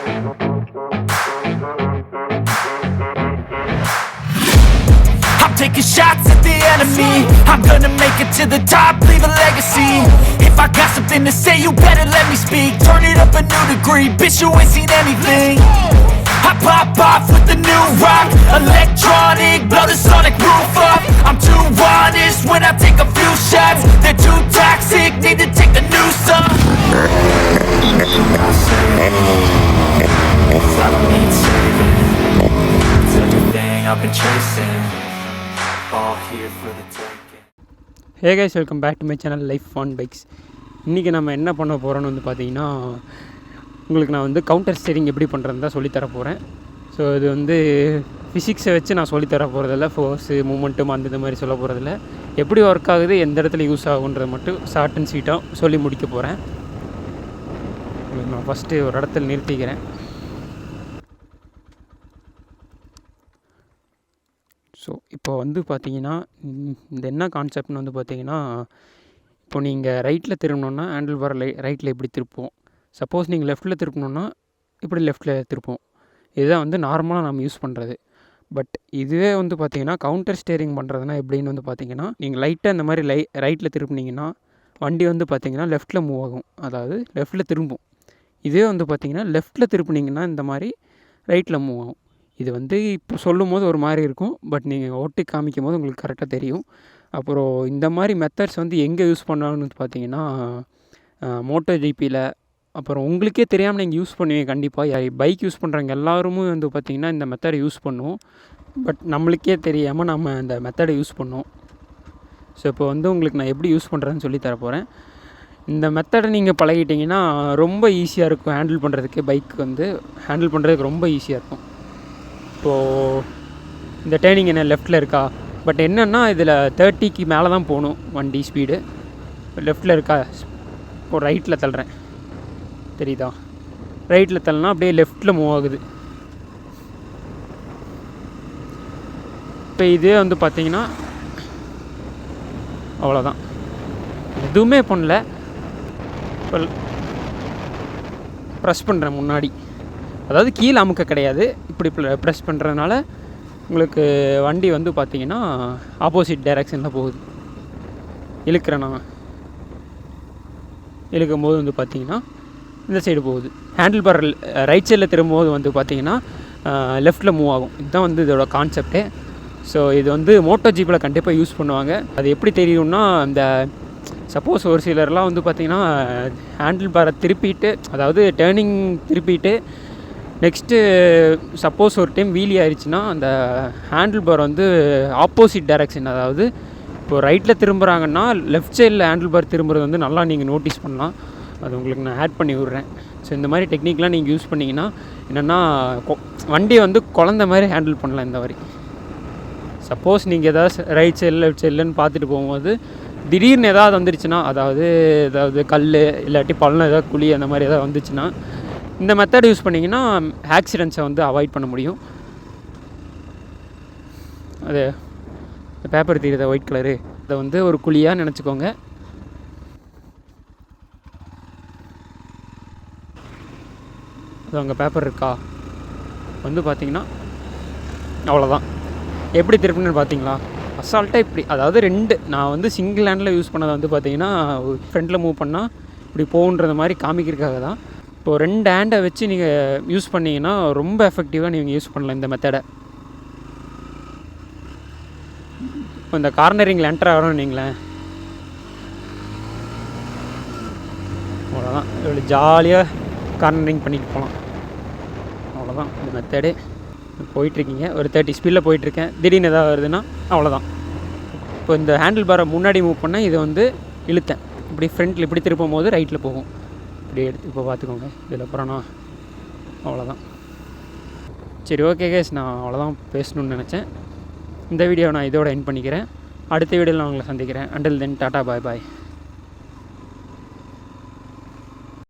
I'm taking shots at the enemy. I'm gonna make it to the top, leave a legacy. If I got something to say, you better let me speak. Turn it up a new degree, bitch, you ain't seen anything. I pop off with the new rock, electronic, blow the sonic roof up. I'm too honest when I take a few shots. They're too toxic, need to take the new song. Cause I don't need saving. It's everything I've been chasing. All here for the taking. Hey guys, welcome back to my channel Life on Bikes. இன்றைக்கி நம்ம என்ன பண்ண போகிறோன்னு வந்து பார்த்திங்கன்னா, உங்களுக்கு நான் வந்து கவுண்டர் ஸ்டீரிங் எப்படி பண்ணுறதுன்னு தான் சொல்லித்தர போகிறேன். ஸோ இது வந்து ஃபிசிக்ஸை வச்சு நான் சொல்லித்தர போகிறதில்ல, ஃபோர்ஸு மூமெண்ட்டும் அந்த மாதிரி சொல்ல போகிறதில்ல. எப்படி ஒர்க் ஆகுது, எந்த இடத்துல யூஸ் ஆகுன்றதை மட்டும் ஷார்ட் அண்ட் ஸ்வீட்டாக சொல்லி முடிக்க போகிறேன். நான் ஃபஸ்ட்டு ஒரு இடத்துல நிறுத்திக்கிறேன். ஸோ இப்போ வந்து பார்த்திங்கன்னா, இந்த என்ன கான்செப்ட்னு வந்து பார்த்திங்கன்னா, இப்போ நீங்கள் ரைட்டில் திரும்பணுன்னா ஹேண்டில் பார் ரைட்டில் எப்படி திருப்போம், சப்போஸ் நீங்கள் லெஃப்ட்டில் திருப்பணுன்னா இப்படி லெஃப்ட்டில் திருப்போம். இதுதான் வந்து நார்மலாக நம்ம யூஸ் பண்ணுறது. பட் இதுவே வந்து பார்த்திங்கன்னா கவுண்டர் ஸ்டீரிங் பண்ணுறதுனா எப்படின்னு வந்து பார்த்திங்கன்னா, நீங்கள் லைட்டாக இந்த மாதிரி ரைட்டில் திருப்பினீங்கன்னா வண்டி வந்து பார்த்திங்கன்னா லெஃப்ட்டில் மூவ் ஆகும், அதாவது லெஃப்ட்டில் திரும்பும். இதே வந்து பார்த்திங்கன்னா லெஃப்ட்டில் திருப்பினீங்கன்னா இந்த மாதிரி ரைட்டில் மூவ் ஆகும். இது வந்து இப்போ சொல்லும் போது ஒரு மாதிரி இருக்கும், பட் நீங்கள் ஓட்டி காமிக்கும் போது உங்களுக்கு கரெக்டாக தெரியும். அப்புறம் இந்த மாதிரி மெத்தட்ஸ் வந்து எங்கே யூஸ் பண்ணான்னு பார்த்தீங்கன்னா, மோட்டோ ஜிபியில், அப்புறம் உங்களுக்கே தெரியாமல் நீங்கள் யூஸ் பண்ணுவீங்க கண்டிப்பாக. பைக் யூஸ் பண்ணுறவங்க எல்லாருமே வந்து பார்த்திங்கன்னா இந்த மெத்தடை யூஸ் பண்ணுவோம், பட் நம்மளுக்கே தெரியாமல் நம்ம இந்த மெத்தடை யூஸ் பண்ணுவோம். ஸோ இப்போ வந்து உங்களுக்கு நான் எப்படி யூஸ் பண்ணுறேன்னு சொல்லி தரப்போகிறேன். இந்த மெத்தடை நீங்கள் பழகிட்டிங்கன்னா ரொம்ப ஈஸியாக இருக்கும் ஹேண்டில் பண்ணுறதுக்கு. பைக் வந்து ஹேண்டில் பண்ணுறதுக்கு ரொம்ப ஈஸியாக இருக்கும். இப்போது இந்த டேர்னிங் என்ன லெஃப்ட்டில் இருக்கா, பட் என்னென்னா இதில் 30க்கு மேலே தான் போகணும் வண்டி ஸ்பீடு. லெஃப்ட்டில் இருக்கா, இப்போ ரைட்டில் தள்ளுறேன், தெரியுதா? ரைட்டில் தள்ளினா அப்படியே லெஃப்ட்டில் மூவ் ஆகுது. இப்போ இதே வந்து பார்த்திங்கன்னா அவ்வளோதான், எதுவுமே பண்ணல. இப்போ ப்ரெஸ் பண்ணுறேன் முன்னாடி, அதாவது கீழே அமுக்க கிடையாது, இப்படி ப்ரெஸ் பண்ணுறதுனால உங்களுக்கு வண்டி வந்து பார்த்திங்கன்னா ஆப்போசிட் டைரெக்ஷனில் போகுது. இழுக்கிறேன், நான் இழுக்கும் போது வந்து பார்த்திங்கன்னா இந்த சைடு போகுது. ஹேண்டில் பார் ரைட் சைடில் திரும்பும்போது வந்து பார்த்திங்கன்னா லெஃப்ட்டில் மூவ் ஆகும். இதுதான் வந்து இதோட கான்செப்டே. ஸோ இது வந்து மோட்டோ ஜிப்பில் கண்டிப்பாக யூஸ் பண்ணுவாங்க. அது எப்படி தெரியும்னா, இந்த சப்போஸ் ஒரு சிலர்லாம் வந்து பார்த்திங்கன்னா ஹேண்டில் பாரை திருப்பிட்டு, அதாவது டேர்னிங் திருப்பிட்டு நெக்ஸ்ட்டு சப்போஸ் ஒரு டைம் வீலி ஆயிடுச்சுன்னா அந்த ஹேண்டில் பார் வந்து ஆப்போசிட் டைரெக்ஷன், அதாவது இப்போது ரைட்டில் திரும்புகிறாங்கன்னா லெஃப்ட் சைடில் ஹேண்டில் பார் திரும்புறது வந்து நல்லா நீங்கள் நோட்டீஸ் பண்ணலாம். அது உங்களுக்கு நான் ஆட் பண்ணி விட்றேன். ஸோ இந்த மாதிரி டெக்னிக்லாம் நீங்கள் யூஸ் பண்ணிங்கன்னா என்னென்னா வண்டியை வந்து குழந்த மாதிரி ஹேண்டில் பண்ணலாம். இந்த மாதிரி சப்போஸ் நீங்கள் எதாவது ரைட் சைடில் லெஃப்ட் சைட்லன்னு பார்த்துட்டு போகும்போது திடீர்னு எதாவது வந்துருச்சுன்னா, ஏதாவது கல் இல்லாட்டி பள்ளம் ஏதாவது குழி அந்த மாதிரி எதாவது வந்துச்சுன்னா இந்த மெத்தட் யூஸ் பண்ணிங்கன்னா ஆக்சிடென்ட்ஸை வந்து அவாய்ட் பண்ண முடியும். அது பேப்பர் தெரியுதா ஒயிட் கலரு, அதை வந்து ஒரு குழியாக நினச்சிக்கோங்க. அது அங்கே பேப்பர் இருக்கா வந்து பார்த்திங்கன்னா அவ்வளோதான். எப்படி திருப்பினு பார்த்தீங்களா, அசால்ட்டாக இப்படி, அதாவது நான் வந்து சிங்கிள் ஹேண்டில் யூஸ் பண்ணதை வந்து பார்த்திங்கன்னா ஃப்ரண்ட்டில் மூவ் பண்ணால் இப்படி போகுன்றது மாதிரி காமிக்கிறதுக்காக தான். இப்போது 2 ஹேண்டை வச்சு நீங்கள் யூஸ் பண்ணிங்கன்னா ரொம்ப எஃபெக்டிவாக நீங்கள் யூஸ் பண்ணலாம் இந்த மெத்தடை. இப்போ இந்த கார்னரிங்கில் என்டர் ஆகிறோன்னு நீங்களேன், அவ்வளோதான். இவ்வளோ ஜாலியாக கார்னரிங் பண்ணிட்டு போகலாம். அவ்வளோதான் இந்த மெத்தடு. போயிட்டுருக்கீங்க, ஒரு 30 ஸ்பீடில் போயிட்டுருக்கேன், திடீர்னு எதாவது வருதுன்னா அவ்வளோதான். இப்போ இந்த ஹேண்டில் பாரை முன்னாடி மூவ் பண்ணால் இதை வந்து இழுத்தேன், இப்படி ஃப்ரண்ட்டில் இப்படி திருப்பும் போது ரைட்டில் போகும். இப்படி எடுத்து இப்போ பார்த்துக்கோங்க. இதில் அப்புறம் நான் அவ்வளோதான். சரி, ஓகே கேஸ், நான் அவ்வளோதான் பேசணுன்னு நினச்சேன். இந்த வீடியோவை நான் இதோட எண்ட் பண்ணிக்கிறேன். அடுத்த வீடியோவில் நான் உங்களை சந்திக்கிறேன். அண்டில் தென் டாட்டா, பாய் பாய்.